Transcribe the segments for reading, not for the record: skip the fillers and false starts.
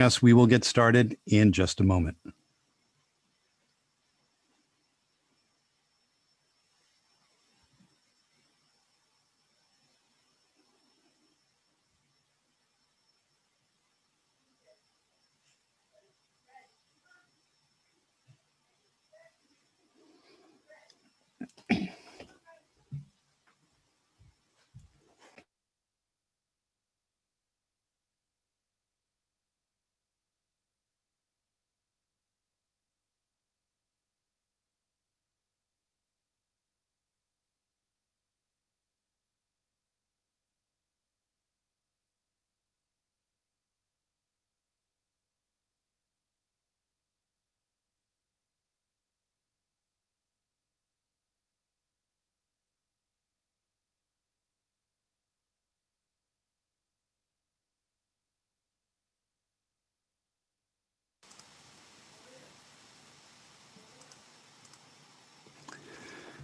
Yes, we will get started in just a moment.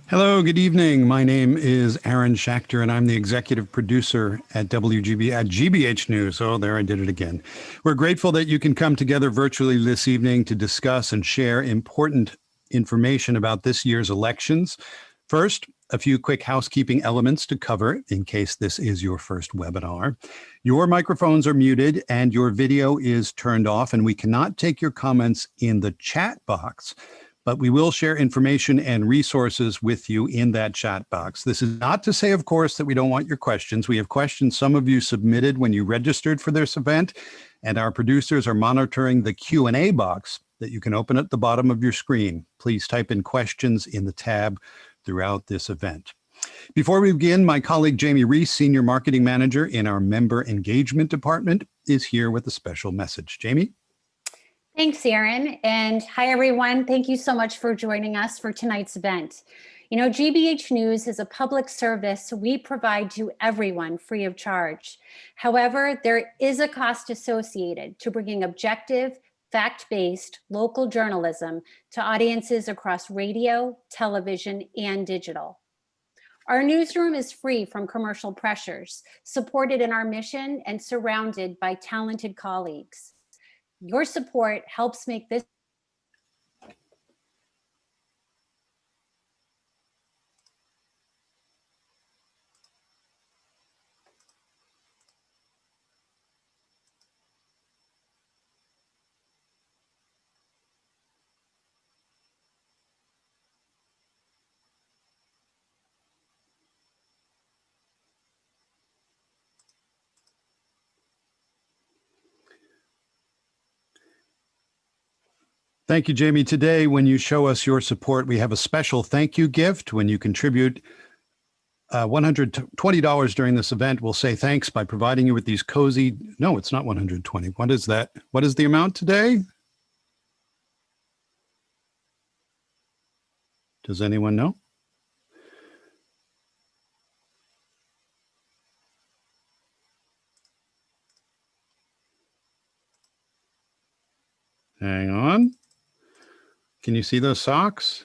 Hello, good evening. My name is Aaron Schachter, and I'm the executive producer at GBH News. Oh, there I did it again. We're grateful that you can come together virtually this evening to discuss and share important information about this year's elections. First, a few quick housekeeping elements to cover in case this is your first webinar. Your microphones are muted and your video is turned off, and we cannot take your comments in the chat box, but we will share information and resources with you in that chat box. This is not to say, of course, that we don't want your questions. We have questions some of you submitted when you registered for this event, and our producers are monitoring the Q&A box that you can open at the bottom of your screen. Please type in questions in the tab throughout this event. Before we begin, my colleague Jamie Reese, Senior Marketing Manager in our Member Engagement Department, is here with a special message. Jamie? Thanks, Aaron, and hi, everyone. Thank you so much for joining us for tonight's event. You know, GBH News is a public service we provide to everyone free of charge. However, there is a cost associated to bringing objective, fact-based local journalism to audiences across radio, television, and digital. Our newsroom is free from commercial pressures, supported in our mission, and surrounded by talented colleagues. Your support helps make this Thank you, Jamie. Today, when you show us your support, we have a special thank you gift. When you contribute $120 during this event, we'll say thanks by providing you with these cozy, no, it's not 120. What is that? What is the amount today? Does anyone know? Hang on. Can you see those socks?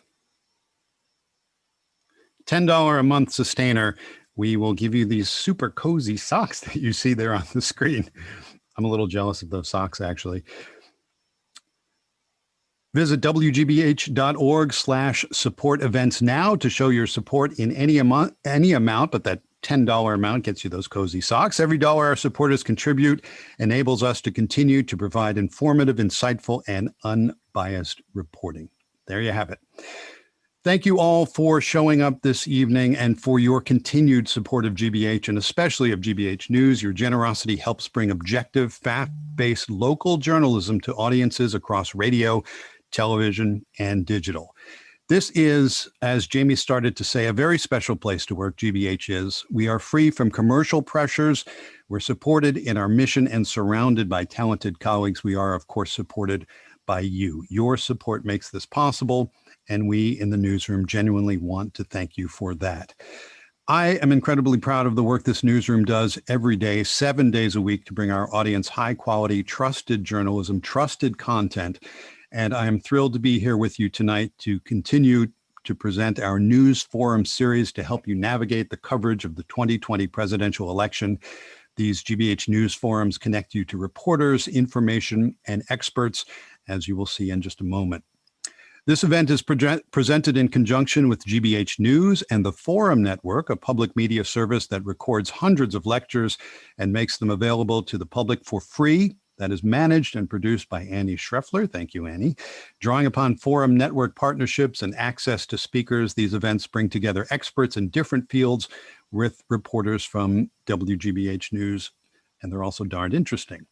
$10 a month sustainer. We will give you these super cozy socks that you see there on the screen. I'm a little jealous of those socks, actually. Visit wgbh.org/support events now to show your support in any amount, but that $10 amount gets you those cozy socks. Every dollar our supporters contribute enables us to continue to provide informative, insightful, and unbiased reporting. There you have it. Thank you all for showing up this evening and for your continued support of GBH and especially of GBH News. Your generosity helps bring objective, fact-based local journalism to audiences across radio, television, and digital. This is, as Jamie started to say, a very special place to work. GBH is. We are free from commercial pressures. We're supported in our mission and surrounded by talented colleagues. We are, of course, supported by you. Your support makes this possible, and we in the newsroom genuinely want to thank you for that. I am incredibly proud of the work this newsroom does every day, 7 days a week, to bring our audience high quality, trusted journalism, trusted content. And I am thrilled to be here with you tonight to continue to present our News Forum series to help you navigate the coverage of the 2020 presidential election. These GBH News forums connect you to reporters, information, and experts, as you will see in just a moment. This event is presented in conjunction with GBH News and the Forum Network, a public media service that records hundreds of lectures and makes them available to the public for free. That is managed and produced by Annie Schreffler. Thank you, Annie. Drawing upon Forum Network partnerships and access to speakers, these events bring together experts in different fields with reporters from WGBH News, and they're also darned interesting.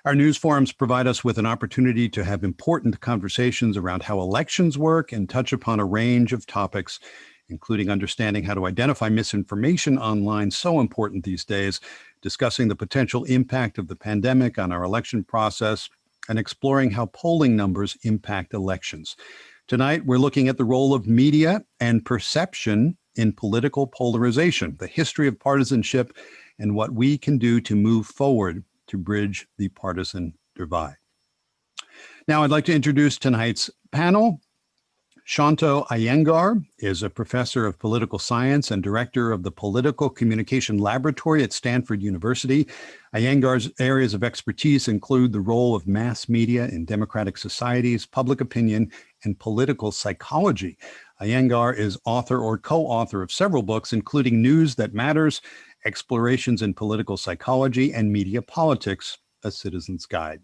Our news forums provide us with an opportunity to have important conversations around how elections work and touch upon a range of topics, including understanding how to identify misinformation online, so important these days, discussing the potential impact of the pandemic on our election process, and exploring how polling numbers impact elections. Tonight, we're looking at the role of media and perception in political polarization, the history of partisanship, and what we can do to move forward to bridge the partisan divide. Now, I'd like to introduce tonight's panel. Shanto Iyengar is a professor of political science and director of the Political Communication Laboratory at Stanford University. Iyengar's areas of expertise include the role of mass media in democratic societies, public opinion, and political psychology. Iyengar is author or co-author of several books, including News That Matters, Explorations in Political Psychology, and Media Politics, A Citizen's Guide.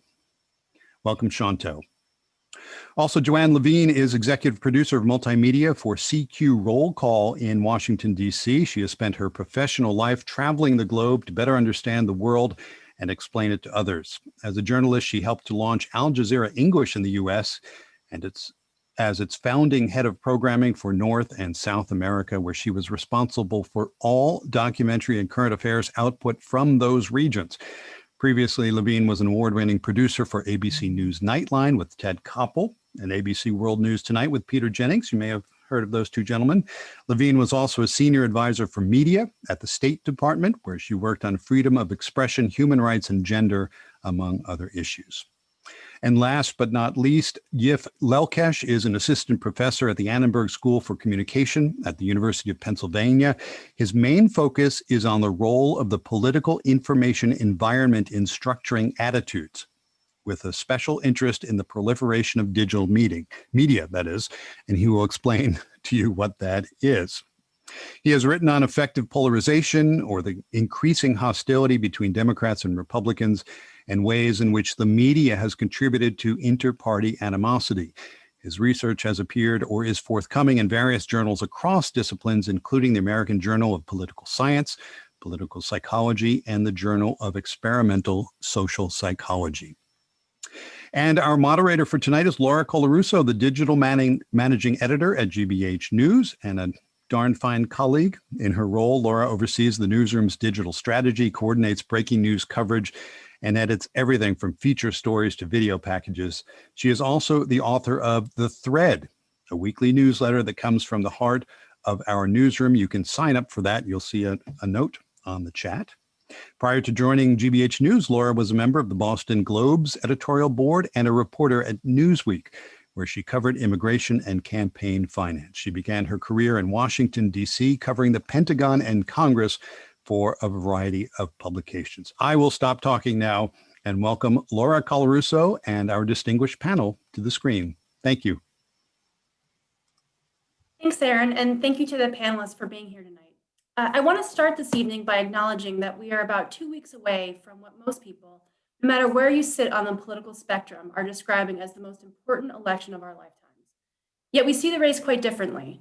Welcome, Shanto. Also, Joanne Levine is executive producer of multimedia for CQ Roll Call in Washington, D.C. She has spent her professional life traveling the globe to better understand the world and explain it to others. As a journalist, she helped to launch Al Jazeera English in the U.S., and as its founding head of programming for North and South America, where she was responsible for all documentary and current affairs output from those regions. Previously, Levine was an award-winning producer for ABC News Nightline with Ted Koppel and ABC World News Tonight with Peter Jennings. You may have heard of those two gentlemen. Levine was also a senior advisor for media at the State Department, where she worked on freedom of expression, human rights, and gender, among other issues. And last but not least, Lelkes is an assistant professor at the Annenberg School for Communication at the University of Pennsylvania. His main focus is on the role of the political information environment in structuring attitudes, with a special interest in the proliferation of digital media, that is, and he will explain to you what that is. He has written on effective polarization, or the increasing hostility between Democrats and Republicans, and ways in which the media has contributed to inter-party animosity. His research has appeared or is forthcoming in various journals across disciplines, including the American Journal of Political Science, Political Psychology, and the Journal of Experimental Social Psychology. And our moderator for tonight is Laura Colarusso, the digital managing editor at GBH News and a darn fine colleague. In her role, Laura oversees the newsroom's digital strategy, coordinates breaking news coverage, and edits everything from feature stories to video packages. She is also the author of The Thread, a weekly newsletter that comes from the heart of our newsroom. You can sign up for that. You'll see a note on the chat. Prior to joining GBH News, Laura was a member of the Boston Globe's editorial board and a reporter at Newsweek, where she covered immigration and campaign finance. She began her career in Washington, D.C., covering the Pentagon and Congress for a variety of publications. I will stop talking now and welcome Laura Colarusso and our distinguished panel to the screen. Thank you. Thanks, Aaron, and thank you to the panelists for being here tonight. I want to start this evening by acknowledging that we are about 2 weeks away from what most people, no matter where you sit on the political spectrum, are describing as the most important election of our lifetimes. Yet we see the race quite differently.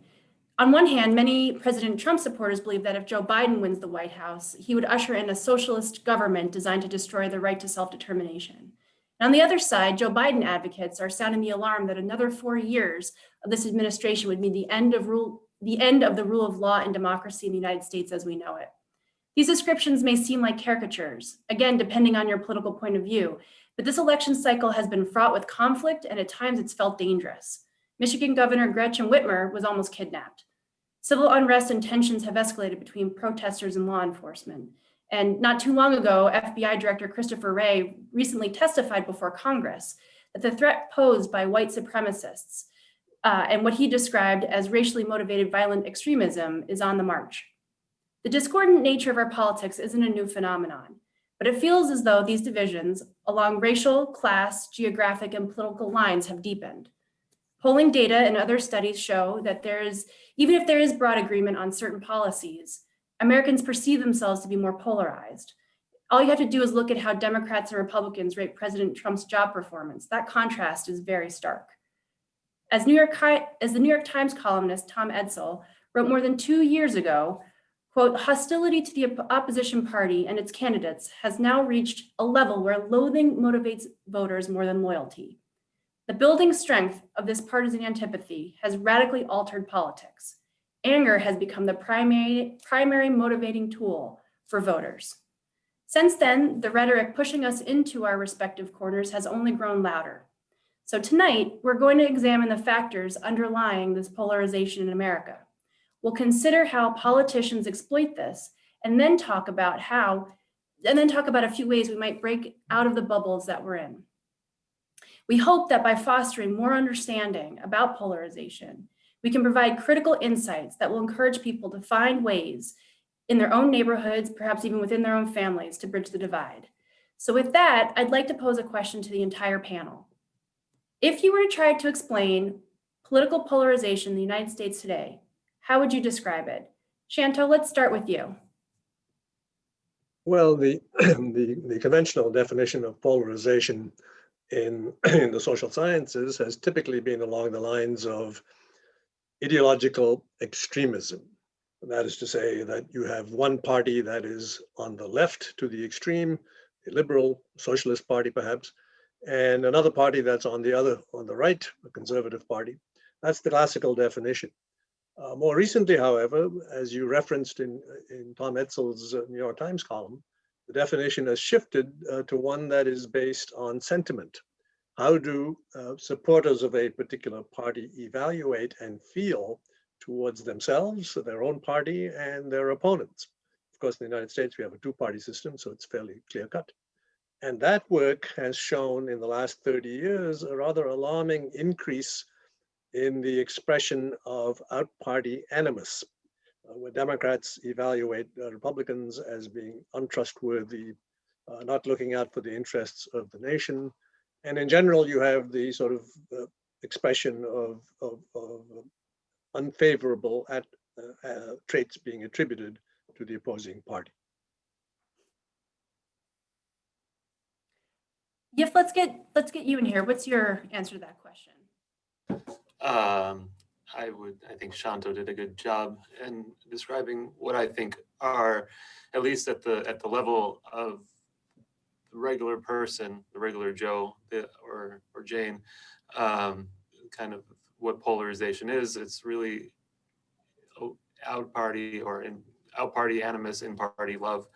On one hand, many President Trump supporters believe that if Joe Biden wins the White House, he would usher in a socialist government designed to destroy the right to self-determination. And on the other side, Joe Biden advocates are sounding the alarm that another 4 years of this administration would mean the end of the rule of law and democracy in the United States as we know it. These descriptions may seem like caricatures, again, depending on your political point of view, but this election cycle has been fraught with conflict, and at times it's felt dangerous. Michigan Governor Gretchen Whitmer was almost kidnapped. Civil unrest and tensions have escalated between protesters and law enforcement. And not too long ago, FBI Director Christopher Wray recently testified before Congress that the threat posed by white supremacists and what he described as racially motivated violent extremism is on the march. The discordant nature of our politics isn't a new phenomenon. But it feels as though these divisions along racial, class, geographic, and political lines have deepened. Polling data and other studies show that even if there is broad agreement on certain policies, Americans perceive themselves to be more polarized. All you have to do is look at how Democrats and Republicans rate President Trump's job performance. That contrast is very stark. As the New York Times columnist Tom Edsall wrote more than 2 years ago, quote, hostility to the opposition party and its candidates has now reached a level where loathing motivates voters more than loyalty. The building strength of this partisan antipathy has radically altered politics. Anger has become the primary motivating tool for voters. Since then, the rhetoric pushing us into our respective corners has only grown louder. So tonight, we're going to examine the factors underlying this polarization in America. We'll consider how politicians exploit this, and then talk about a few ways we might break out of the bubbles that we're in. We hope that by fostering more understanding about polarization, we can provide critical insights that will encourage people to find ways in their own neighborhoods, perhaps even within their own families, to bridge the divide. So with that, I'd like to pose a question to the entire panel. If you were to try to explain political polarization in the United States today, how would you describe it? Shanto, let's start with you. Well, the conventional definition of polarization in the social sciences has typically been along the lines of ideological extremism. That is to say that you have one party that is on the left to the extreme, the liberal socialist party perhaps, and another party that's on the right, a conservative party. That's the classical definition. More recently, however, as you referenced in Tom Edsall's New York Times column, the definition has shifted to one that is based on sentiment. How do supporters of a particular party evaluate and feel towards themselves, their own party, and their opponents? Of course, in the United States, we have a two-party system, so it's fairly clear-cut. And that work has shown in the last 30 years a rather alarming increase in the expression of out-party animus, where Democrats evaluate Republicans as being untrustworthy, not looking out for the interests of the nation. And in general, you have the sort of expression of unfavorable traits being attributed to the opposing party. Yif, let's get you in here. What's your answer to that question? I think Shanto did a good job in describing what I think are, at least at the level of the regular person, the regular Joe or Jane, kind of what polarization is. It's really out party animus, in party love.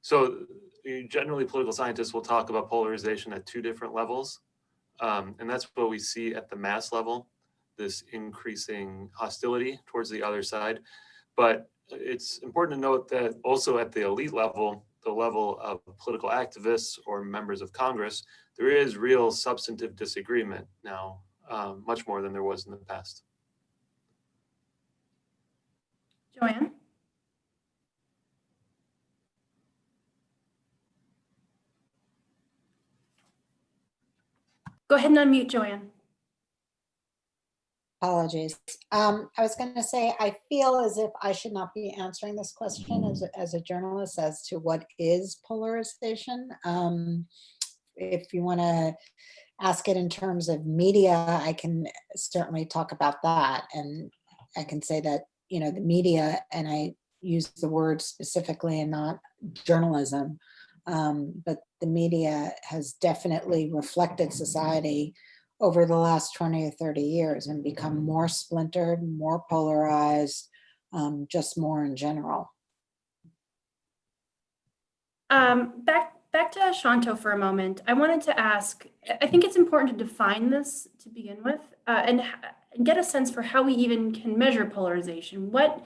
So generally political scientists will talk about polarization at two different levels. And that's what we see at the mass level, this increasing hostility towards the other side. But it's important to note that also at the elite level, the level of political activists or members of Congress, there is real substantive disagreement now, much more than there was in the past. Joanne? Go ahead and unmute, Joanne. Apologies. I was going to say, I feel as if I should not be answering this question as a journalist as to what is polarization. If you want to ask it in terms of media, I can certainly talk about that. And I can say that, you know, the media, and I use the word specifically and not journalism, but the media has definitely reflected society over the last 20 or 30 years and become more splintered, more polarized, just more in general. Back to Shanto for a moment. I wanted to ask, I think it's important to define this to begin with, and get a sense for how we even can measure polarization. What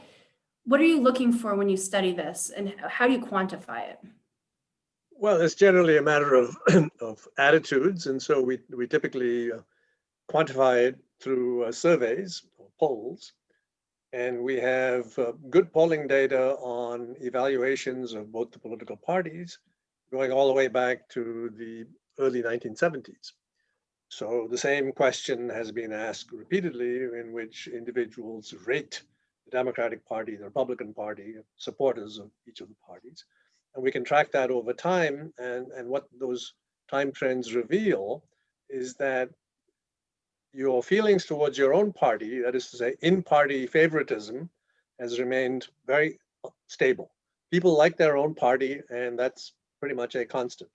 are you looking for when you study this, and how do you quantify it? Well, it's generally a matter of attitudes, and so we typically quantify it through surveys or polls. And we have good polling data on evaluations of both the political parties going all the way back to the early 1970s. So the same question has been asked repeatedly, in which individuals rate the Democratic Party, the Republican Party, supporters of each of the parties. And we can track that over time. And what those time trends reveal is that your feelings towards your own party, that is to say, in-party favoritism, has remained very stable. People like their own party, and that's pretty much a constant.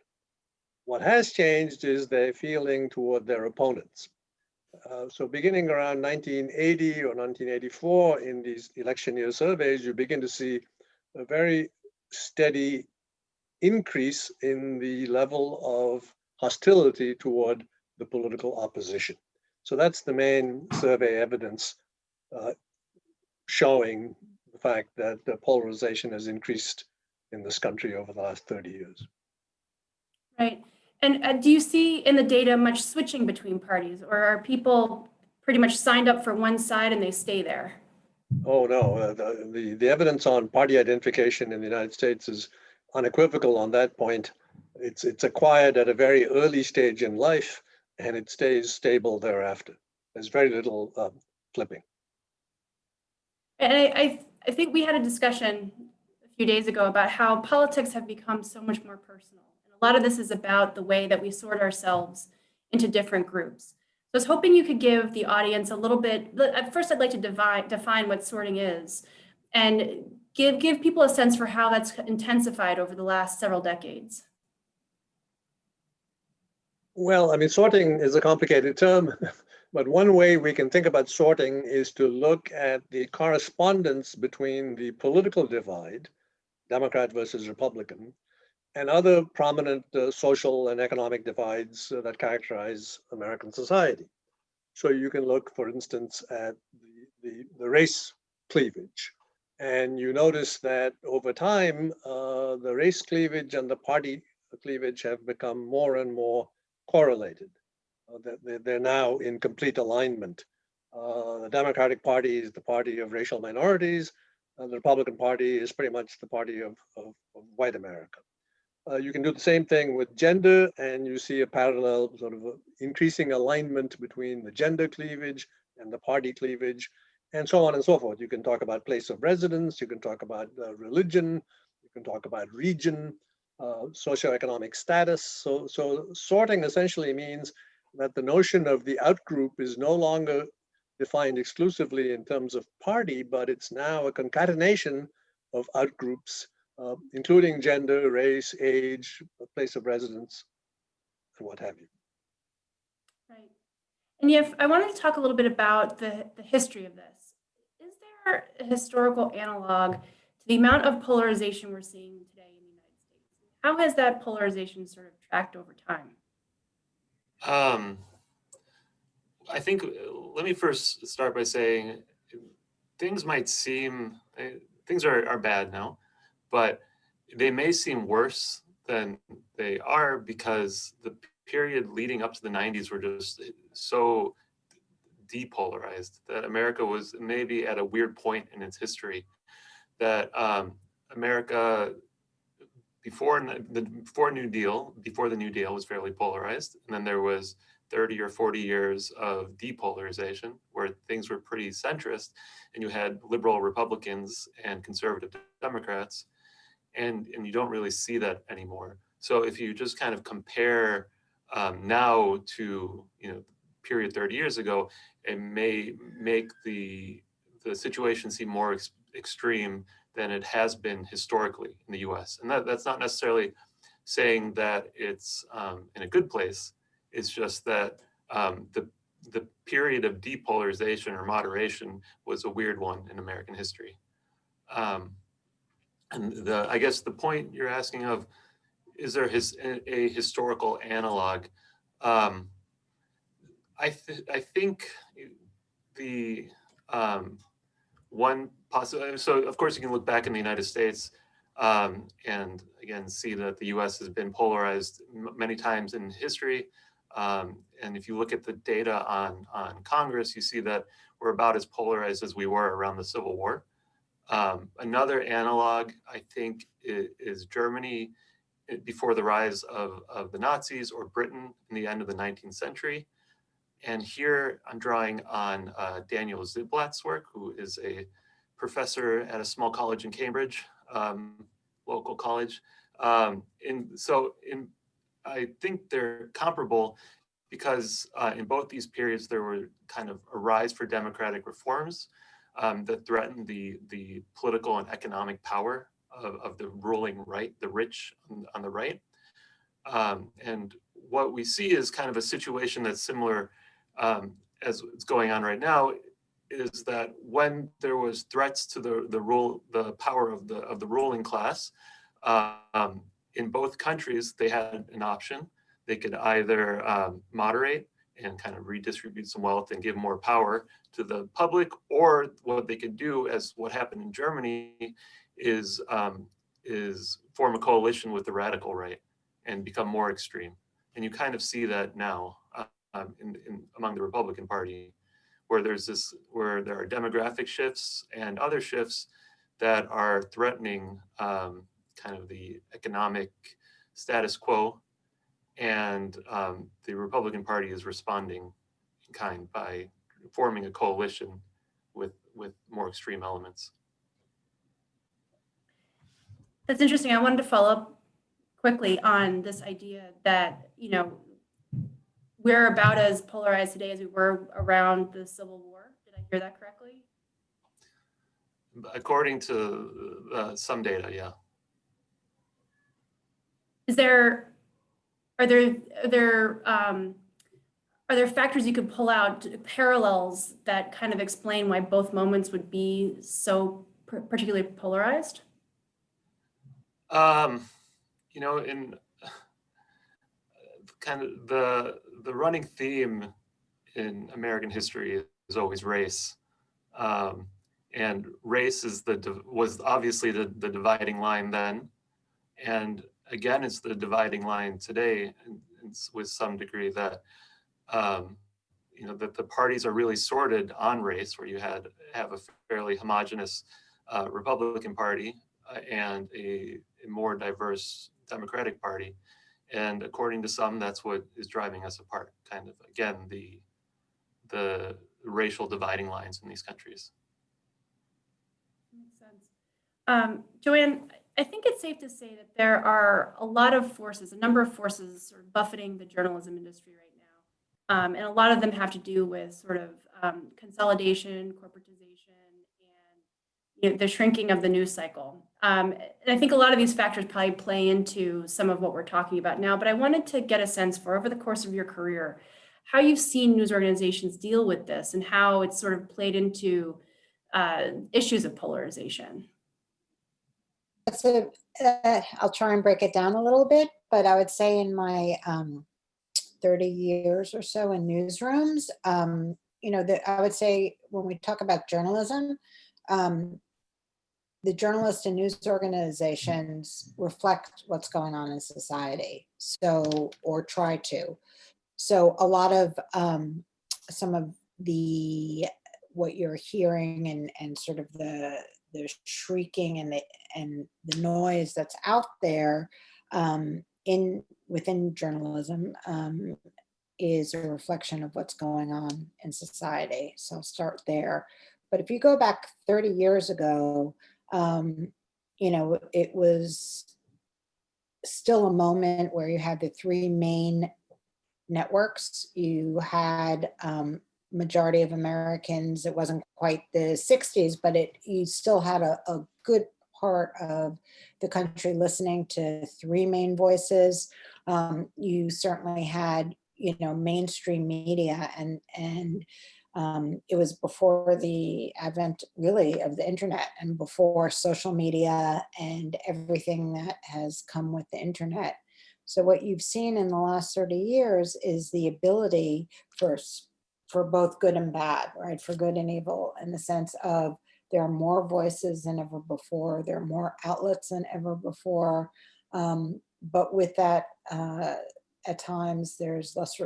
What has changed is their feeling toward their opponents. So beginning around 1980 or 1984, in these election year surveys, you begin to see a very steady increase in the level of hostility toward the political opposition. So that's the main survey evidence showing the fact that the polarization has increased in this country over the last 30 years. Right. And do you see in the data much switching between parties, or are people pretty much signed up for one side and they stay there? Oh, no. The evidence on party identification in the United States is unequivocal on that point. It's acquired at a very early stage in life, and it stays stable thereafter. There's very little flipping. And I think we had a discussion a few days ago about how politics have become so much more personal. And a lot of this is about the way that we sort ourselves into different groups. So I was hoping you could give the audience a little bit, at first I'd like to define what sorting is and give people a sense for how that's intensified over the last several decades. Well, I mean, sorting is a complicated term, but one way we can think about sorting is to look at the correspondence between the political divide, Democrat versus Republican, and other prominent social and economic divides that characterize American society. So you can look, for instance, at the race cleavage. And you notice that over time, the race cleavage and the party cleavage have become more and more correlated. They're now in complete alignment. The Democratic Party is the party of racial minorities, and the Republican Party is pretty much the party of white America. You can do the same thing with gender, and you see a parallel sort of increasing alignment between the gender cleavage and the party cleavage, and so on and so forth. You can talk about place of residence, you can talk about religion, you can talk about region, socioeconomic status. So sorting essentially means that the notion of the outgroup is no longer defined exclusively in terms of party, but it's now a concatenation of outgroups, including gender, race, age, place of residence, and what have you. Right. And I wanted to talk a little bit about the history of this. Is there a historical analog to the amount of polarization we're seeing today in the United States? How has that polarization sort of tracked over time? I think, let me first start by saying things might seem, things are bad now, but they may seem worse than they are because the period leading up to the 90s were just so depolarized that America was maybe at a weird point in its history that America before the New Deal was fairly polarized, and then there was 30 or 40 years of depolarization where things were pretty centrist, and you had liberal Republicans and conservative Democrats, and you don't really see that anymore. So if you just kind of compare now to period 30 years ago, it may make the situation seem more extreme than it has been historically in the US. And that's not necessarily saying that it's in a good place. It's just that the period of depolarization or moderation was a weird one in American history. And I guess the point you're asking of, is there a historical analog? I think the one possible, so of course you can look back in the United States and again see that the US has been polarized many times in history. And if you look at the data on Congress, you see that we're about as polarized as we were around the Civil War. Another analog, I think, is Germany before the rise of the Nazis, or Britain in the end of the 19th century. And here I'm drawing on Daniel Ziblatt's work, who is a professor at a small college in Cambridge, local college. I think they're comparable because in both these periods, there were kind of a rise for democratic reforms that threatened the political and economic power of the ruling right, the rich on the right. And what we see is kind of a situation that's similar as it's going on right now, is that when there was threats to the power of the ruling class, in both countries, they had an option. They could either moderate and kind of redistribute some wealth and give more power to the public, or what they could do, as what happened in Germany, is form a coalition with the radical right and become more extreme. And you kind of see that now among the Republican Party, where there are demographic shifts and other shifts that are threatening kind of the economic status quo. And the Republican Party is responding in kind by forming a coalition with more extreme elements. That's interesting. I wanted to follow up quickly on this idea that, we're about as polarized today as we were around the Civil War. Did I hear that correctly? According to some data, yeah. Are there factors you could pull out, parallels that kind of explain why both moments would be so particularly polarized? In kind of the running theme in American history is always race, and race was obviously the dividing line then, and again it's the dividing line today, with some degree that that the parties are really sorted on race, where you have a fairly homogenous Republican Party and a more diverse Democratic Party. And according to some, that's what is driving us apart, kind of, again, the racial dividing lines in these countries. Makes sense. Joanne, I think it's safe to say that there are a number of forces sort of buffeting the journalism industry right now. And a lot of them have to do with sort of consolidation, corporatization, and the shrinking of the news cycle. And I think a lot of these factors probably play into some of what we're talking about now, but I wanted to get a sense for, over the course of your career, how you've seen news organizations deal with this and how it's sort of played into issues of polarization. I'll try and break it down a little bit, but I would say in my 30 years or so in newsrooms, I would say when we talk about journalism, the journalists and news organizations reflect what's going on in society, or try to. So a lot of some of what you're hearing and sort of the shrieking and the noise that's out there within journalism is a reflection of what's going on in society. So I'll start there. But if you go back 30 years ago, it was still a moment where you had the three main networks. You had majority of Americans. It wasn't quite the 60s, but you still had a good part of the country listening to three main voices. You certainly had, mainstream media, and it was before the advent, really, of the internet and before social media and everything that has come with the internet. So what you've seen in the last 30 years is the ability for both good and bad, right? For good and evil, in the sense of there are more voices than ever before. There are more outlets than ever before. But with that, at times there's less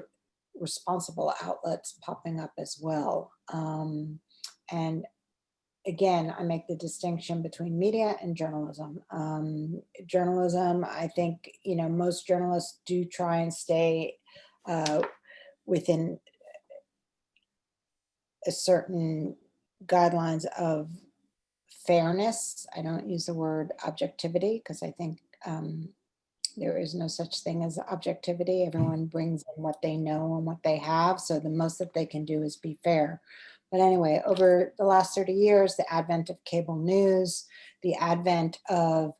responsible outlets popping up as well. And again, I make the distinction between media and journalism. Journalism, I think, most journalists do try and stay within a certain guidelines of fairness. I don't use the word objectivity because I think there is no such thing as objectivity. Everyone brings in what they know and what they have. So the most that they can do is be fair. But anyway, over the last 30 years, the advent of cable news, the advent of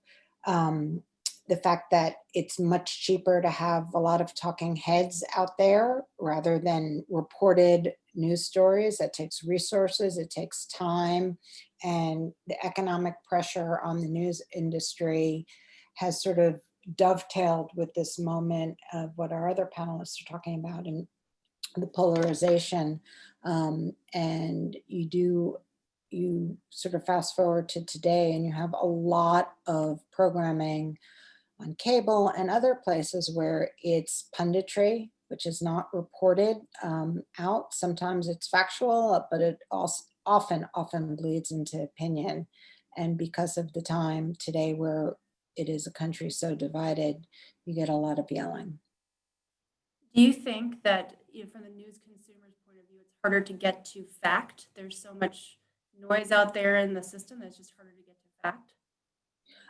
the fact that it's much cheaper to have a lot of talking heads out there rather than reported news stories. That takes resources, it takes time, and the economic pressure on the news industry has sort of dovetailed with this moment of what our other panelists are talking about and the polarization. And you sort of fast forward to today and you have a lot of programming on cable and other places where it's punditry, which is not reported out. Sometimes it's factual, but it also often bleeds into opinion. And because of the time today where it is a country so divided, you get a lot of yelling. Do you think that, from the news consumer's point of view, it's harder to get to fact? There's so much noise out there in the system that it's just harder to get to fact?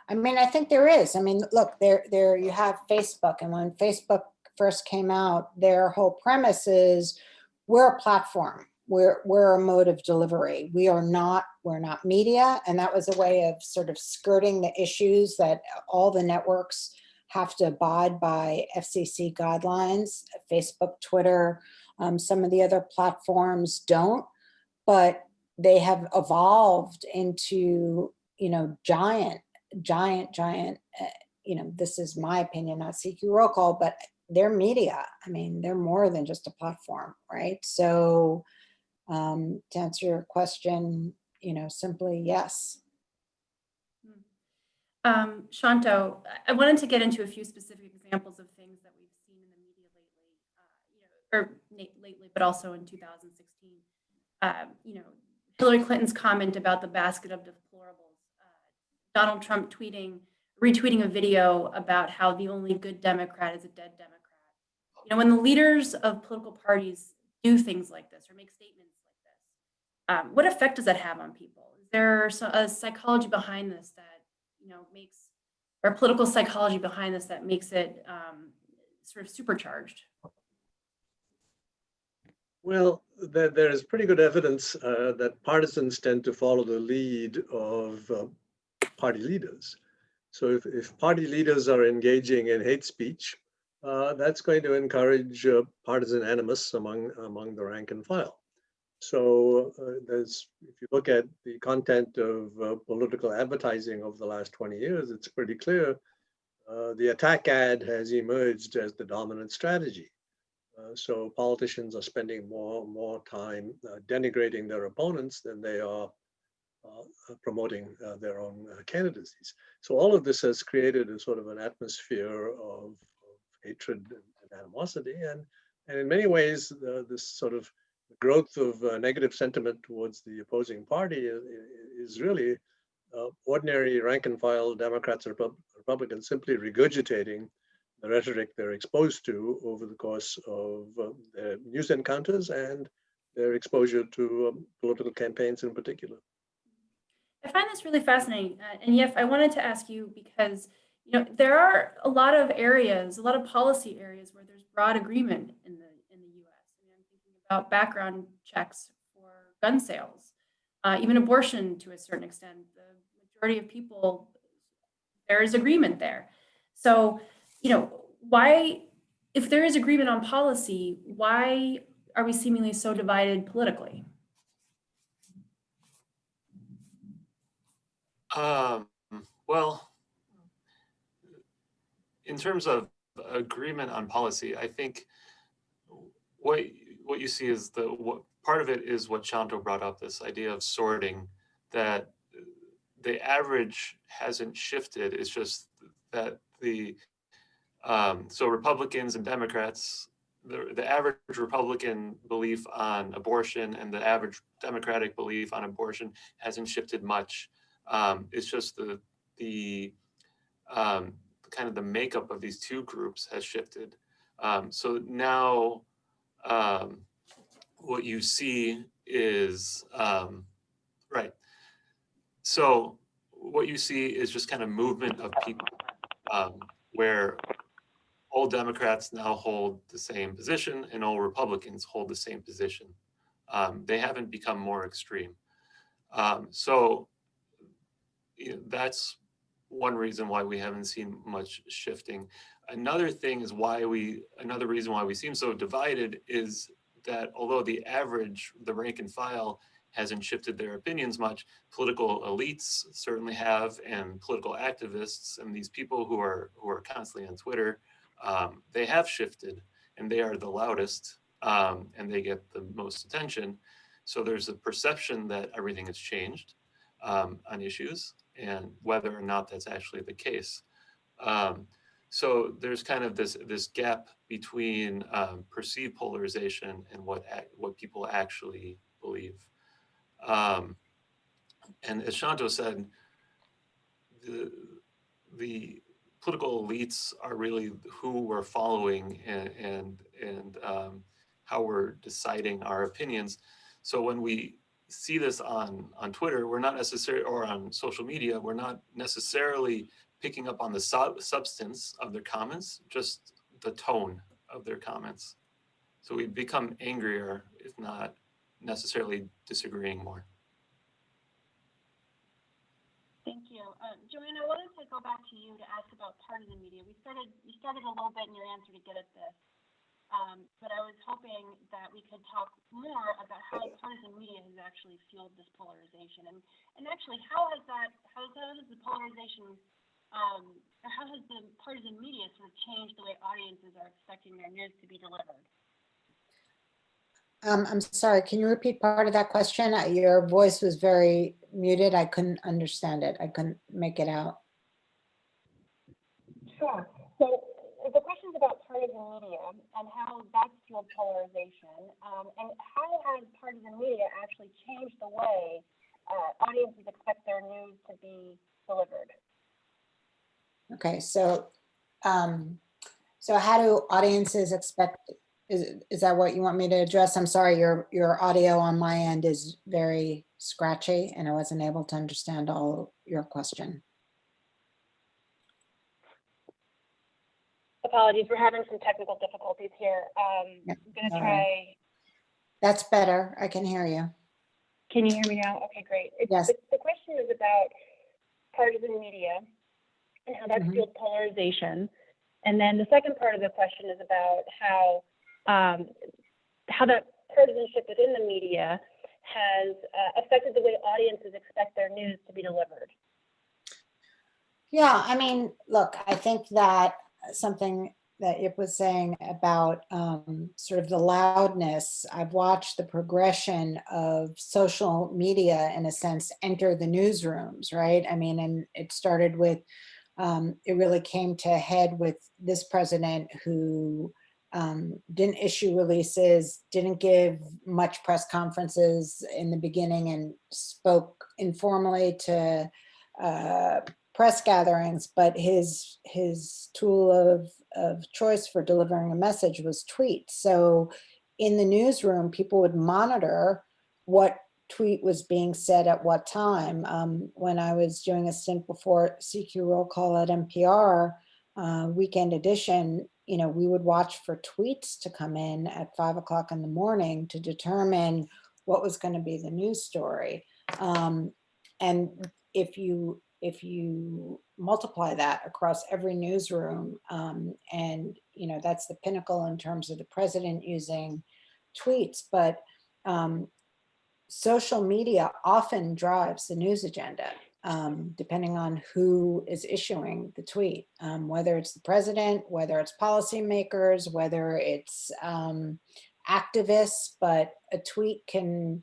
I mean, I think there is. I mean, look, there you have Facebook, and when Facebook first came out, their whole premise is we're a platform. We're a mode of delivery. We're not media. And that was a way of sort of skirting the issues that all the networks have to abide by FCC guidelines. Facebook, Twitter, some of the other platforms don't, but they have evolved into, giant, this is my opinion, not CQ roll call, but they're media. I mean, they're more than just a platform, right? So to answer your question, simply yes. Shanto, I wanted to get into a few specific examples of things that we've seen in the media lately, but also in 2016. Hillary Clinton's comment about the basket of deplorables, Donald Trump retweeting a video about how the only good Democrat is a dead Democrat. When the leaders of political parties do things like this or make statements like this, what effect does that have on people? Is there a psychology behind this that or political psychology behind this that makes it sort of supercharged? Well, there is pretty good evidence that partisans tend to follow the lead of party leaders. So if party leaders are engaging in hate speech, that's going to encourage partisan animus among the rank and file. So if you look at the content of political advertising over the last 20 years, it's pretty clear the attack ad has emerged as the dominant strategy. So politicians are spending more time denigrating their opponents than they are promoting their own candidacies. So all of this has created a sort of an atmosphere of hatred and animosity, and in many ways, this sort of growth of negative sentiment towards the opposing party is really ordinary rank and file Democrats or Republicans simply regurgitating the rhetoric they're exposed to over the course of their news encounters and their exposure to political campaigns in particular. I find this really fascinating. And Yef, I wanted to ask you because there are a lot of policy areas where there's broad agreement in the U.S. I'm thinking about background checks for gun sales, even abortion to a certain extent. The majority of people, there is agreement there. So, why, if there is agreement on policy, why are we seemingly so divided politically? Well, in terms of agreement on policy, I think what you see is part of it is what Shanto brought up, this idea of sorting, that the average hasn't shifted. It's just that so Republicans and Democrats the average Republican belief on abortion and the average Democratic belief on abortion hasn't shifted much. It's just the kind of the makeup of these two groups has shifted. So now what you see is, right. So what you see is just kind of movement of people where all Democrats now hold the same position and all Republicans hold the same position. They haven't become more extreme. So that's one reason why we haven't seen much shifting. Another reason why we seem so divided is that although the rank and file hasn't shifted their opinions much, political elites certainly have, and political activists and these people who are constantly on Twitter, they have shifted, and they are the loudest, and they get the most attention. So there's a perception that everything has changed on issues, and whether or not that's actually the case. So there's kind of this gap between perceived polarization and what people actually believe. And as Shanto said, the political elites are really who we're following and how we're deciding our opinions. So when we see this on Twitter, we're not necessarily, or on social media, we're not necessarily picking up on the substance of their comments, just the tone of their comments. So we become angrier, if not necessarily disagreeing more. Thank you. Joanne, I wanted to go back to you to ask about partisan media. You started a little bit in your answer to get at this, but I was hoping that we could talk more about how partisan media has actually fueled this polarization, and actually how has the polarization, how has the partisan media sort of changed the way audiences are expecting their news to be delivered? I'm sorry, can you repeat part of that question? Your voice was very muted. I couldn't understand it. I couldn't make it out. Sure. So the question is about partisan media and how that's fueled polarization, and how has partisan media actually changed the way audiences expect their news to be delivered? Okay, so how do audiences expect? Is that what you want me to address? I'm sorry, your audio on my end is very scratchy and I wasn't able to understand all of your question. Apologies, we're having some technical difficulties here. Yeah, I'm going to try. That's better. I can hear you. Can you hear me now? Okay, great. Yes. The question is about partisan media and how that's fueled polarization. And then the second part of the question is about how that partisanship within the media has affected the way audiences expect their news to be delivered. Yeah, I mean, look, I think that something that Yip was saying about sort of the loudness, I've watched the progression of social media, in a sense, enter the newsrooms, right? I mean, and it started with, it really came to a head with this president who didn't issue releases, didn't give much press conferences in the beginning, and spoke informally to press gatherings, but his tool of choice for delivering a message was tweets. So in the newsroom, people would monitor what tweet was being said at what time. When I was doing a stint before CQ Roll Call at NPR, Weekend Edition, you know, we would watch for tweets to come in at 5 o'clock in the morning to determine what was going to be the news story. And if you multiply that across every newsroom, and you know, that's the pinnacle in terms of the president using tweets, but social media often drives the news agenda, depending on who is issuing the tweet, whether it's the president, whether it's policymakers, whether it's activists, but a tweet can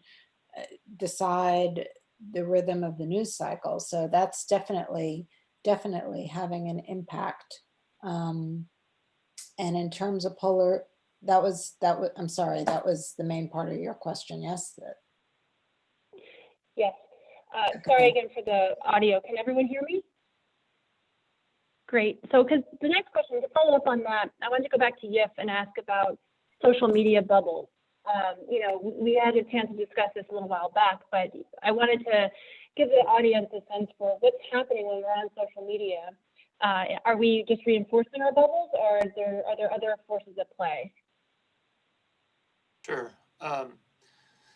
decide the rhythm of the news cycle. So that's definitely having an impact. And in terms of I'm sorry, that was the main part of your question, yes? Yes. Okay. Sorry again for the audio. Can everyone hear me? Great. So, because the next question, to follow up on that, I wanted to go back to Yif and ask about social media bubbles. You know, we had a chance to discuss this a little while back, but I wanted to give the audience a sense for what's happening when we're on social media. Are we just reinforcing our bubbles, or are there other forces at play? Sure.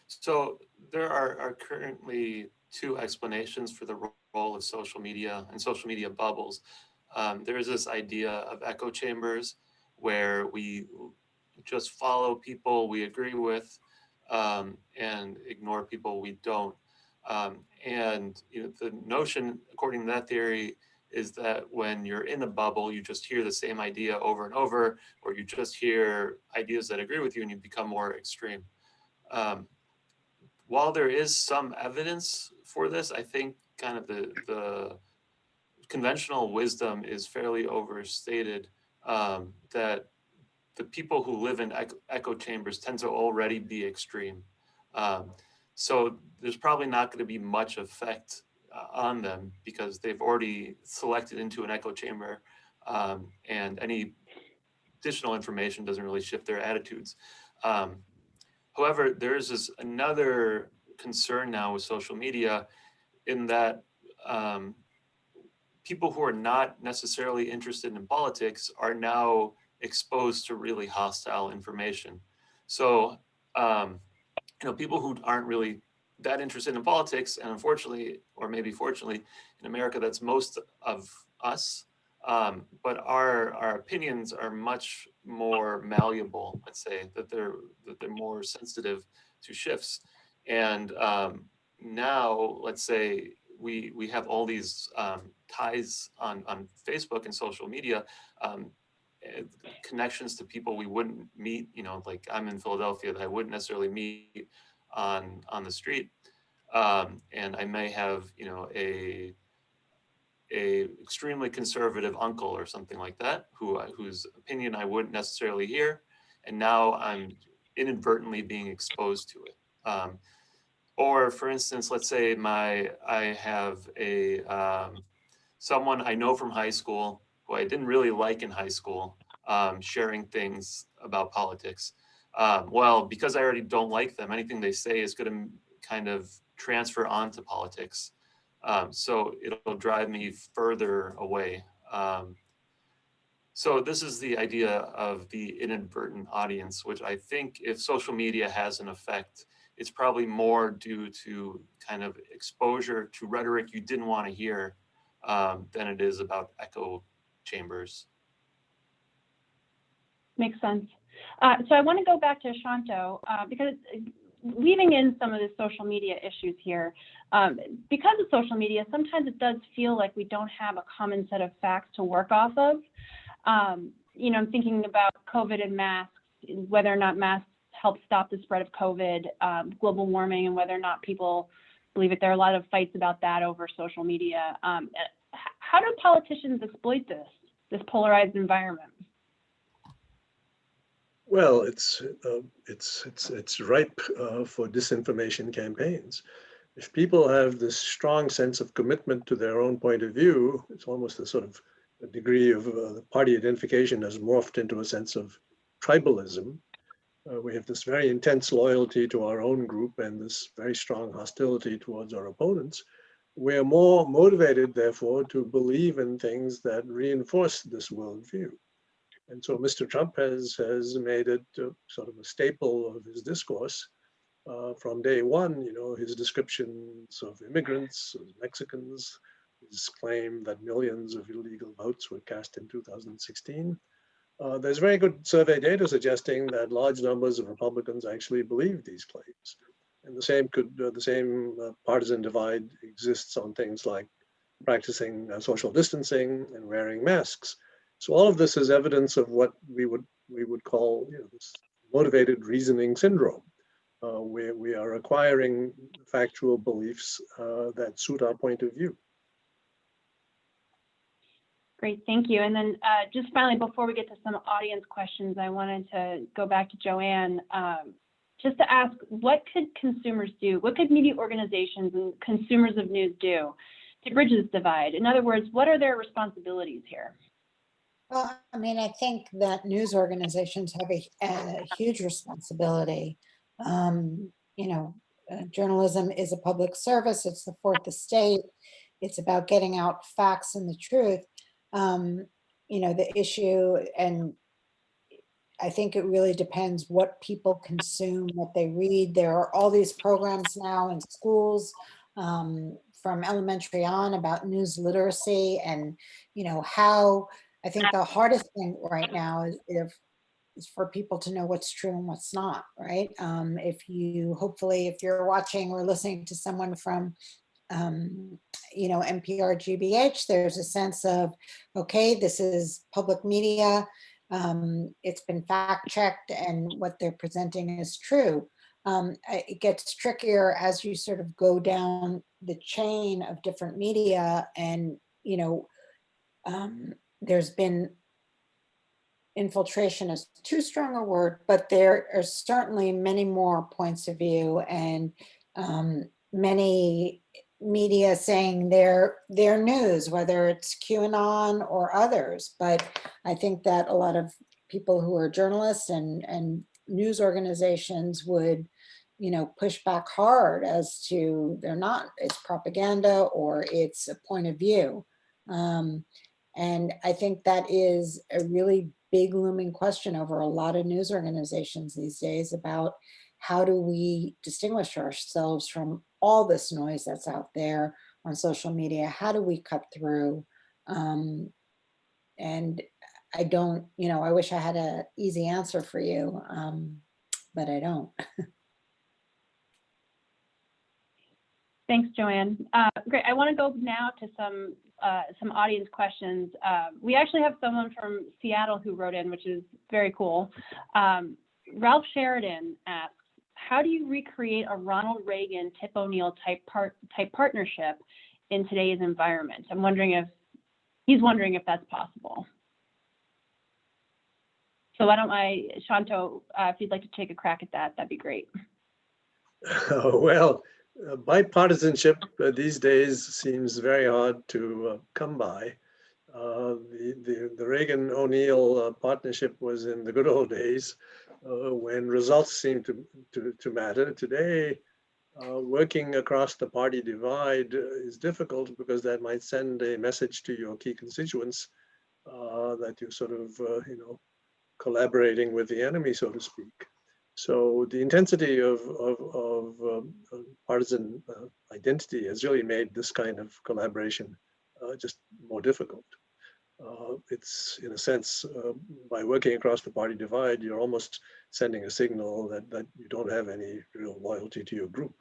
So there are currently two explanations for the role of social media and social media bubbles. There is this idea of echo chambers where we just follow people we agree with and ignore people we don't. And you know, the notion, according to that theory, is that when you're in a bubble, you just hear the same idea over and over, or you just hear ideas that agree with you and you become more extreme. While there is some evidence for this, I think kind of the conventional wisdom is fairly overstated, that the people who live in echo chambers tend to already be extreme. So there's probably not going to be much effect on them because they've already selected into an echo chamber, and any additional information doesn't really shift their attitudes. However, there's this another concern now with social media in that people who are not necessarily interested in politics are now exposed to really hostile information. So, you know, people who aren't really that interested in politics, and unfortunately, or maybe fortunately, in America, that's most of us. But our opinions are much more malleable. Let's say that they're more sensitive to shifts. And now, let's say we have all these ties on Facebook and social media. Connections to people we wouldn't meet, you know, like I'm in Philadelphia that I wouldn't necessarily meet on the street, and I may have, you know, a extremely conservative uncle or something like that whose opinion I wouldn't necessarily hear, and now I'm inadvertently being exposed to it. Or for instance, let's say I have someone I know from high school who I didn't really like in high school, sharing things about politics. Well, because I already don't like them, anything they say is going to kind of transfer onto politics. So it'll drive me further away. So this is the idea of the inadvertent audience, which I think if social media has an effect, it's probably more due to kind of exposure to rhetoric you didn't want to hear than it is about echo chambers. Makes sense. So I want to go back to Shanto because weaving in some of the social media issues here, because of social media, sometimes it does feel like we don't have a common set of facts to work off of. You know, I'm thinking about COVID and masks, whether or not masks help stop the spread of COVID, global warming, and whether or not people believe it. There are a lot of fights about that over social media. How do politicians exploit this polarized environment? Well, it's ripe for disinformation campaigns. If people have this strong sense of commitment to their own point of view, it's almost a sort of a degree of party identification has morphed into a sense of tribalism. We have this very intense loyalty to our own group and this very strong hostility towards our opponents. We're more motivated, therefore, to believe in things that reinforce this worldview. And so Mr. Trump has made it sort of a staple of his discourse from day one. You know, his descriptions of immigrants, of Mexicans, his claim that millions of illegal votes were cast in 2016. There's very good survey data suggesting that large numbers of Republicans actually believe these claims. And the same partisan divide exists on things like practicing social distancing and wearing masks. So all of this is evidence of what we would call, you know, this motivated reasoning syndrome, where we are acquiring factual beliefs that suit our point of view. Great, thank you. And then just finally, before we get to some audience questions, I wanted to go back to Joanne, just to ask, what could consumers do? What could media organizations and consumers of news do to bridge this divide? In other words, what are their responsibilities here? Well, I mean, I think that news organizations have a huge responsibility. You know, journalism is a public service. It's the fourth estate. It's about getting out facts and the truth. You know, the issue, and I think it really depends what people consume, what they read. There are all these programs now in schools from elementary on about news literacy, and, you know, how I think the hardest thing right now is for people to know what's true and what's not, right? If you, hopefully, if you're watching or listening to someone from you know, NPR, GBH, there's a sense of, okay, this is public media. It's been fact checked and what they're presenting is true. It gets trickier as you sort of go down the chain of different media, and, you know, there's been infiltration is too strong a word, but there are certainly many more points of view, and many media saying their news, whether it's QAnon or others. But I think that a lot of people who are journalists and news organizations would, you know, push back hard as to they're not, it's propaganda or it's a point of view. And I think that is a really big looming question over a lot of news organizations these days about how do we distinguish ourselves from all this noise that's out there on social media? How do we cut through? And I don't, you know, I wish I had an easy answer for you, but I don't. Thanks, Joanne. Great. I want to go now to some audience questions. We actually have someone from Seattle who wrote in, which is very cool. Ralph Sheridan asks, how do you recreate a Ronald Reagan, Tip O'Neill type partnership in today's environment? I'm wondering if he's wondering if that's possible. So why don't Shanto, if you'd like to take a crack at that, that'd be great. Well, bipartisanship these days seems very hard to come by. The Reagan-O'Neill partnership was in the good old days when results seemed to matter. Today, working across the party divide is difficult because that might send a message to your key constituents that you're sort of, you know, collaborating with the enemy, so to speak. So the intensity of partisan identity has really made this kind of collaboration just more difficult. It's, in a sense, by working across the party divide, you're almost sending a signal that you don't have any real loyalty to your group.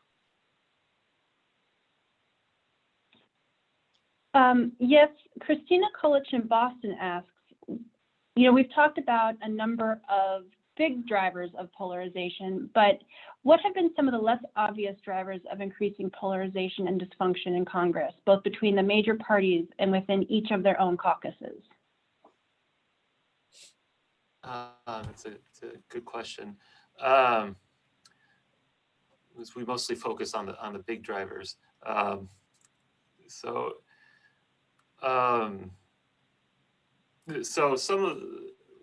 Yes, Christina Kulich in Boston asks, you know, we've talked about a number of big drivers of polarization, but what have been some of the less obvious drivers of increasing polarization and dysfunction in Congress, both between the major parties and within each of their own caucuses? It's a good question. We mostly focus on the big drivers. So some of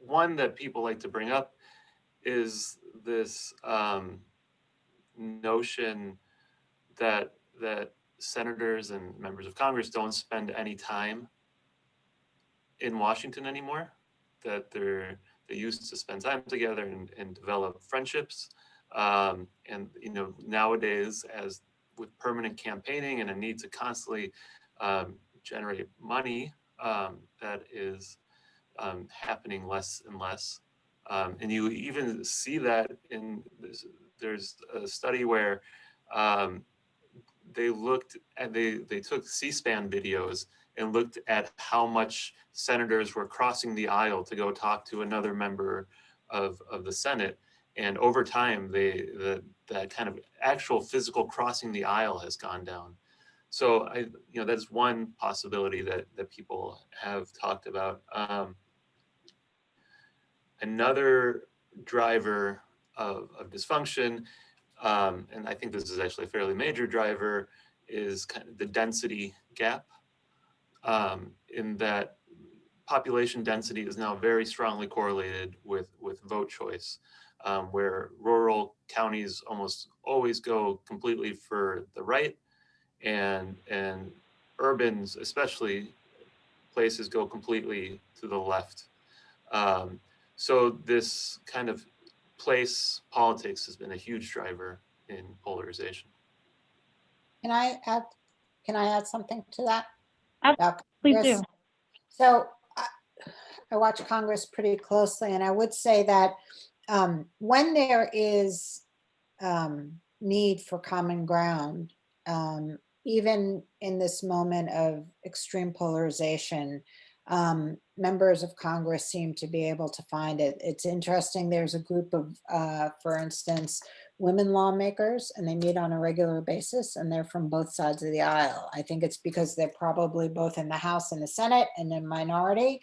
one that people like to bring up is this notion that senators and members of Congress don't spend any time in Washington anymore, that they used to spend time together and develop friendships. And, you know, nowadays, as with permanent campaigning and a need to constantly generate money, that is happening less and less. And you even see that in this, there's a study where they looked at, they took C-SPAN videos and looked at how much senators were crossing the aisle to go talk to another member of the Senate. And over time, that kind of actual physical crossing the aisle has gone down. So that's one possibility that people have talked about. Another driver of dysfunction, and I think this is actually a fairly major driver, is kind of the density gap, in that population density is now very strongly correlated with vote choice, where rural counties almost always go completely for the right, and urbans, especially places, go completely to the left. So this kind of place politics has been a huge driver in polarization. Can I add something to that? Please do. So I watch Congress pretty closely, and I would say that when there is need for common ground, even in this moment of extreme polarization, members of Congress seem to be able to find it. It's interesting. There's a group of, for instance, women lawmakers, and they meet on a regular basis, and they're from both sides of the aisle. I think it's because they're probably both in the House and the Senate and in minority.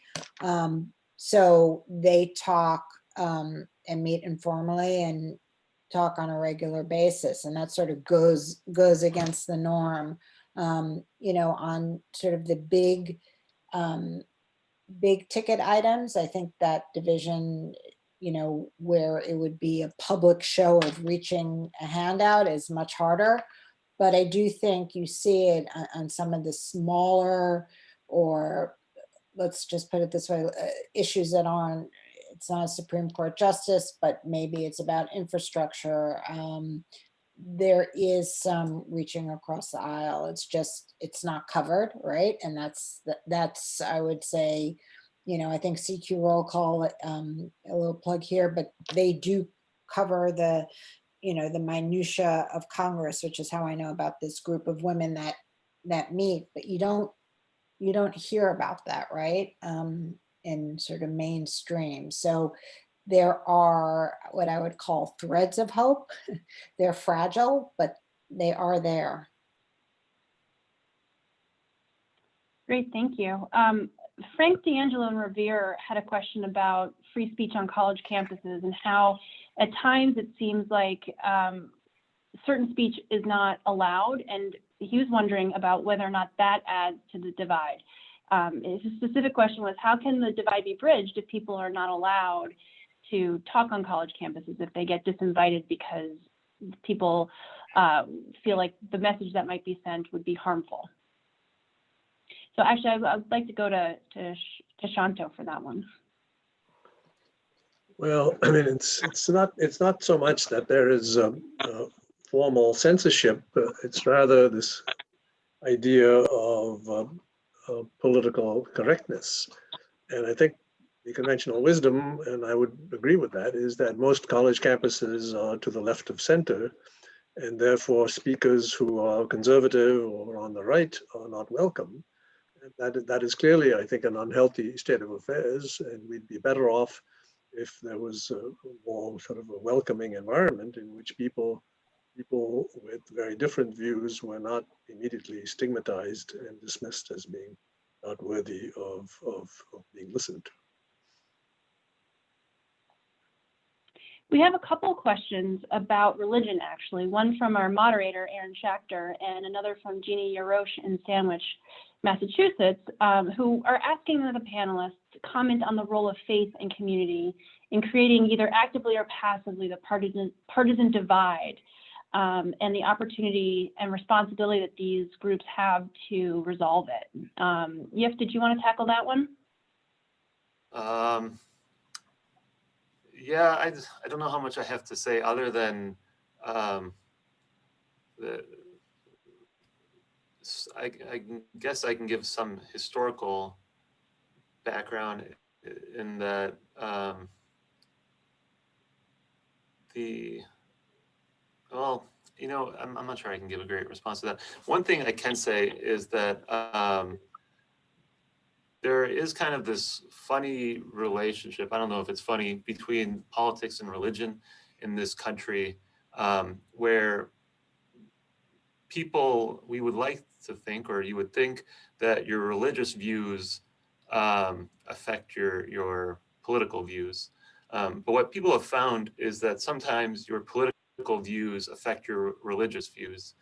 So they talk and meet informally and talk on a regular basis, and that sort of goes against the norm. On sort of the big ticket items, I think that division, where it would be a public show of reaching a handout is much harder. But I do think you see it on some of the smaller, or let's just put it this way, issues that aren't, it's not a Supreme Court justice, but maybe it's about infrastructure. There is some reaching across the aisle. It's not covered, right? And that's I would say, I think CQ roll call, a little plug here, but they do cover the minutia of Congress, which is how I know about this group of women that meet. But you don't hear about that, right? In sort of mainstream. So there are what I would call threads of hope. They're fragile, but they are there. Great, thank you. Frank D'Angelo and Revere had a question about free speech on college campuses and how at times it seems like certain speech is not allowed, and he was wondering about whether or not that adds to the divide. His specific question was, how can the divide be bridged if people are not allowed to talk on college campuses, if they get disinvited because people feel like the message that might be sent would be harmful? So actually, I'd like to go to Shanto for that one. Well, I mean, it's not so much that there is formal censorship. It's rather this idea of political correctness. And I think the conventional wisdom, and I would agree with that, is that most college campuses are to the left of center, and therefore speakers who are conservative or on the right are not welcome. That is clearly, I think, an unhealthy state of affairs, and we'd be better off if there was a more sort of a welcoming environment in which people with very different views were not immediately stigmatized and dismissed as being not worthy of being listened to. We have a couple questions about religion, actually. One from our moderator, Aaron Schachter, and another from Jeannie Yarosh in Sandwich, Massachusetts, who are asking the panelists to comment on the role of faith and community in creating either actively or passively the partisan divide, and the opportunity and responsibility that these groups have to resolve it. Yif, did you want to tackle that one? Yeah, I don't know how much I have to say other than I guess I can give some historical background in that I'm not sure I can give a great response to that. One thing I can say is that there is kind of this funny relationship, I don't know if it's funny, between politics and religion in this country, where we would like to think, or you would think, that your religious views affect your political views. But what people have found is that sometimes your political views affect your religious views.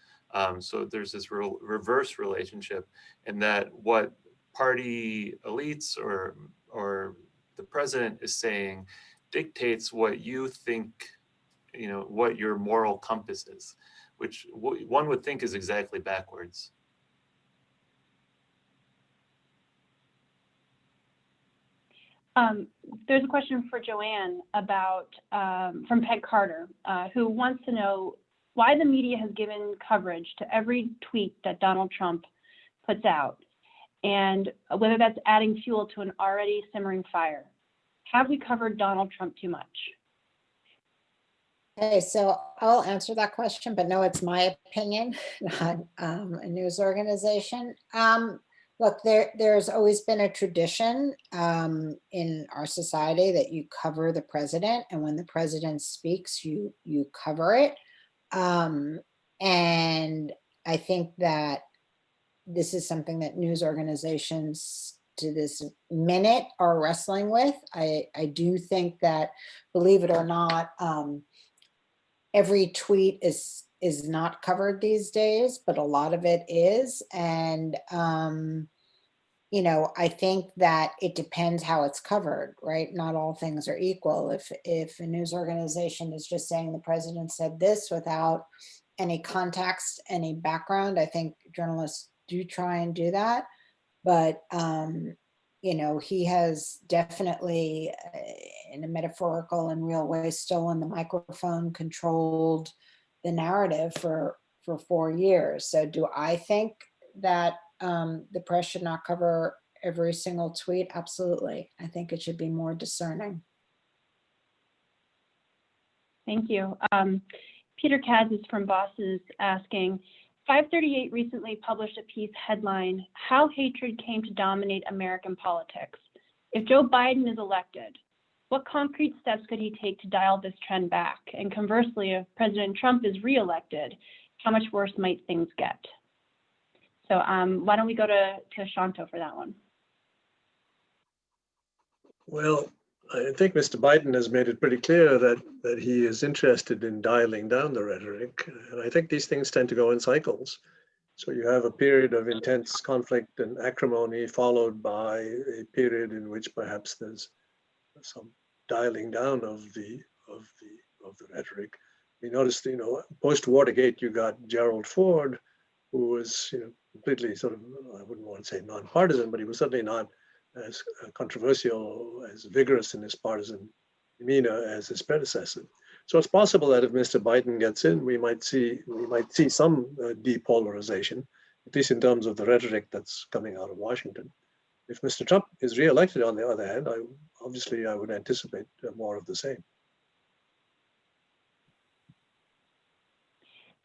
So there's this reverse relationship, in that what party elites or the president is saying dictates what you think, what your moral compass is, which one would think is exactly backwards. There's a question for Joanne about from Peg Carter, who wants to know why the media has given coverage to every tweet that Donald Trump puts out, and whether that's adding fuel to an already simmering fire. Have we covered Donald Trump too much? Okay, so I'll answer that question, but no, it's my opinion, not a news organization. Look, there's always been a tradition in our society that you cover the president, and when the president speaks, you cover it. And I think that this is something that news organizations to this minute are wrestling with. I do think that, believe it or not, every tweet is not covered these days, but a lot of it is. And, I think that it depends how it's covered, right? Not all things are equal. If a news organization is just saying the president said this without any context, any background, I think journalists do try and do that. But, he has definitely, in a metaphorical and real way, stolen the microphone, controlled the narrative for 4 years. So do I think that the press should not cover every single tweet? Absolutely. I think it should be more discerning. Thank you. Peter Katz is from Boston, asking, 538 recently published a piece headline, "How Hatred Came to Dominate American Politics." If Joe Biden is elected, what concrete steps could he take to dial this trend back? And conversely, if President Trump is reelected, how much worse might things get? So why don't we go to Shanto for that one? Well, I think Mr. Biden has made it pretty clear that he is interested in dialing down the rhetoric. And I think these things tend to go in cycles. So you have a period of intense conflict and acrimony, followed by a period in which perhaps there's some dialing down of the rhetoric. We noticed, post Watergate, you got Gerald Ford, who was, completely sort of, I wouldn't want to say nonpartisan, but he was certainly not as controversial, as vigorous in his partisan demeanor as his predecessor. So it's possible that if Mr. Biden gets in, we might see some depolarization, at least in terms of the rhetoric that's coming out of Washington. If Mr. Trump is reelected, on the other hand, I would anticipate more of the same.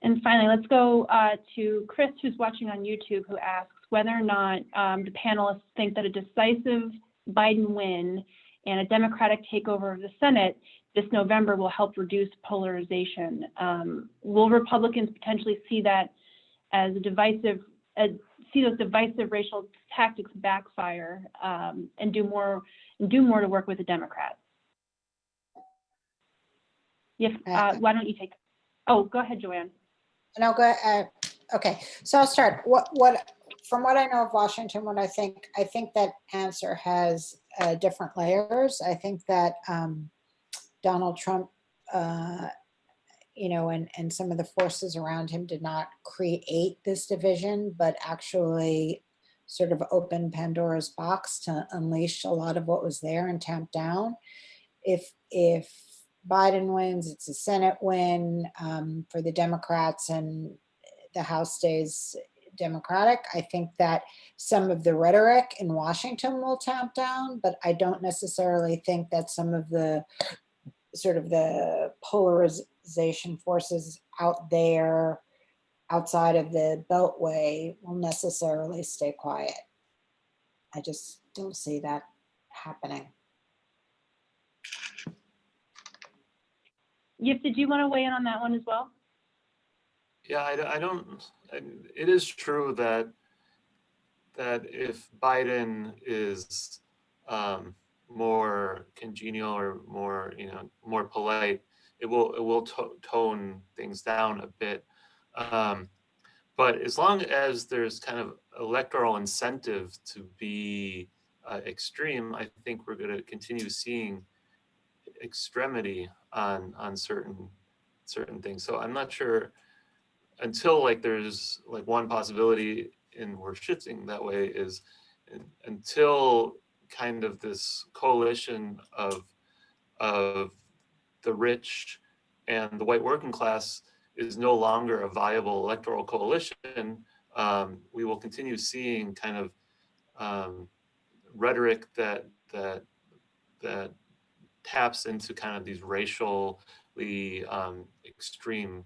And finally, let's go to Chris, who's watching on YouTube, who asks whether or not the panelists think that a decisive Biden win and a Democratic takeover of the Senate this November will help reduce polarization. Will Republicans potentially see that as see those divisive racial tactics backfire and do more to work with the Democrats? Yes. Why don't you take? Oh, go ahead, Joanne. No, go ahead. Okay, so I'll start. From what I know of Washington, what I think that answer has different layers. I think that Donald Trump, and some of the forces around him did not create this division, but actually sort of opened Pandora's box to unleash a lot of what was there and tamp down. If Biden wins, it's a Senate win for the Democrats, and the House stays Democratic. I think that some of the rhetoric in Washington will tamp down, but I don't necessarily think that some of the sort of the polarization forces out there outside of the Beltway will necessarily stay quiet. I just don't see that happening. Yip, did you want to weigh in on that one as well? Yeah, I don't. It is true that if Biden is more congenial or more more polite, it will tone things down a bit. But as long as there's kind of electoral incentive to be extreme, I think we're going to continue seeing extremity on certain things. So I'm not sure until like there's like one possibility and we're shifting that way is until kind of this coalition of the rich and the white working class is no longer a viable electoral coalition. We will continue seeing kind of rhetoric that taps into kind of these racially extreme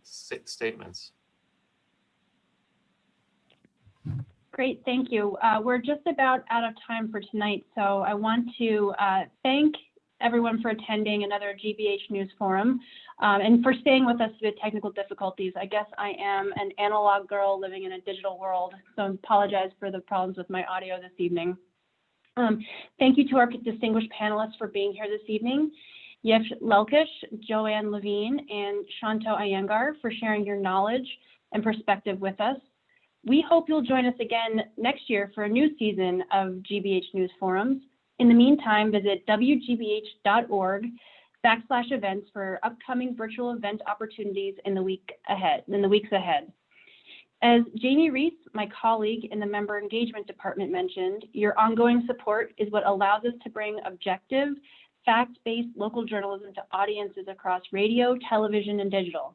statements. Great, thank you. We're just about out of time for tonight, so I want to thank everyone for attending another GBH News Forum and for staying with us with technical difficulties. I guess I am an analog girl living in a digital world, so I apologize for the problems with my audio this evening. Thank you to our distinguished panelists for being here this evening. Lelkes, Joanne, Levine, and Shanto Iyengar for sharing your knowledge and perspective with us. We hope you'll join us again next year for a new season of GBH News Forums. In the meantime, visit wgbh.org/events for upcoming virtual event opportunities in the weeks ahead. As Jamie Reese, my colleague in the Member Engagement Department, mentioned, your ongoing support is what allows us to bring objective, fact-based local journalism to audiences across radio, television, and digital.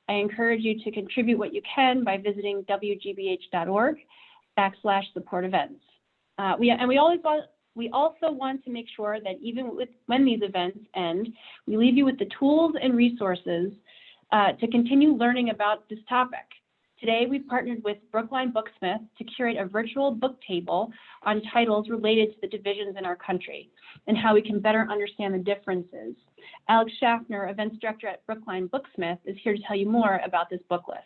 I encourage you to contribute what you can by visiting wgbh.org/support events. We also want to make sure that even when these events end, we leave you with the tools and resources to continue learning about this topic. Today, we've partnered with Brookline Booksmith to curate a virtual book table on titles related to the divisions in our country and how we can better understand the differences. Alex Schaffner, Events Director at Brookline Booksmith, is here to tell you more about this book list.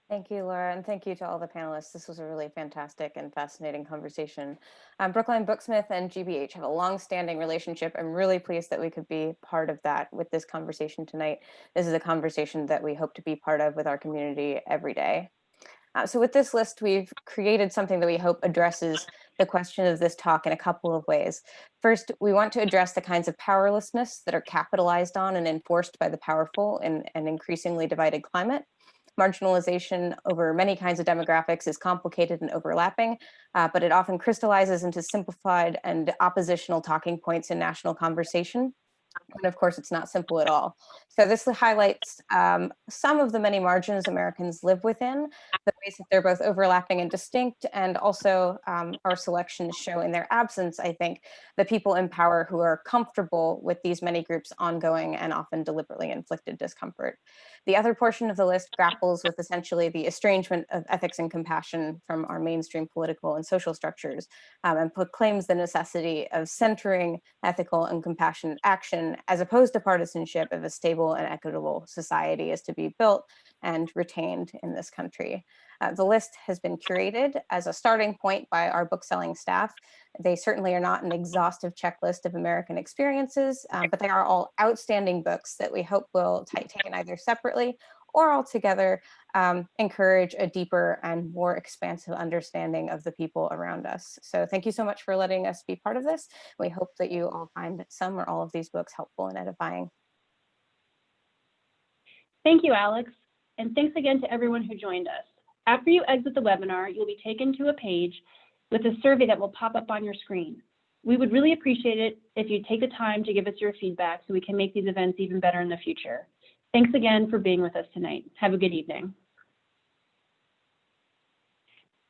Thank you, Laura, and thank you to all the panelists. This was a really fantastic and fascinating conversation. Brookline Booksmith and GBH have a long-standing relationship. I'm really pleased that we could be part of that with this conversation tonight. This is a conversation that we hope to be part of with our community every day. So with this list, we've created something that we hope addresses the question of this talk in a couple of ways. First, we want to address the kinds of powerlessness that are capitalized on and enforced by the powerful in an increasingly divided climate. Marginalization over many kinds of demographics is complicated and overlapping, but it often crystallizes into simplified and oppositional talking points in national conversation. And of course, it's not simple at all. So this highlights some of the many margins Americans live within, the ways that they're both overlapping and distinct, and also our selections show in their absence, I think, the people in power who are comfortable with these many groups' ongoing and often deliberately inflicted discomfort. The other portion of the list grapples with essentially the estrangement of ethics and compassion from our mainstream political and social structures, and proclaims the necessity of centering ethical and compassionate action as opposed to partisanship if a stable and equitable society is to be built and retained in this country. The list has been curated as a starting point by our bookselling staff. They certainly are not an exhaustive checklist of American experiences, but they are all outstanding books that we hope will, taken either separately or all together, encourage a deeper and more expansive understanding of the people around us. So thank you so much for letting us be part of this. We hope that you all find some or all of these books helpful and edifying. Thank you, Alex. And thanks again to everyone who joined us. After you exit the webinar, you'll be taken to a page with a survey that will pop up on your screen. We would really appreciate it if you take the time to give us your feedback so we can make these events even better in the future. Thanks again for being with us tonight. Have a good evening.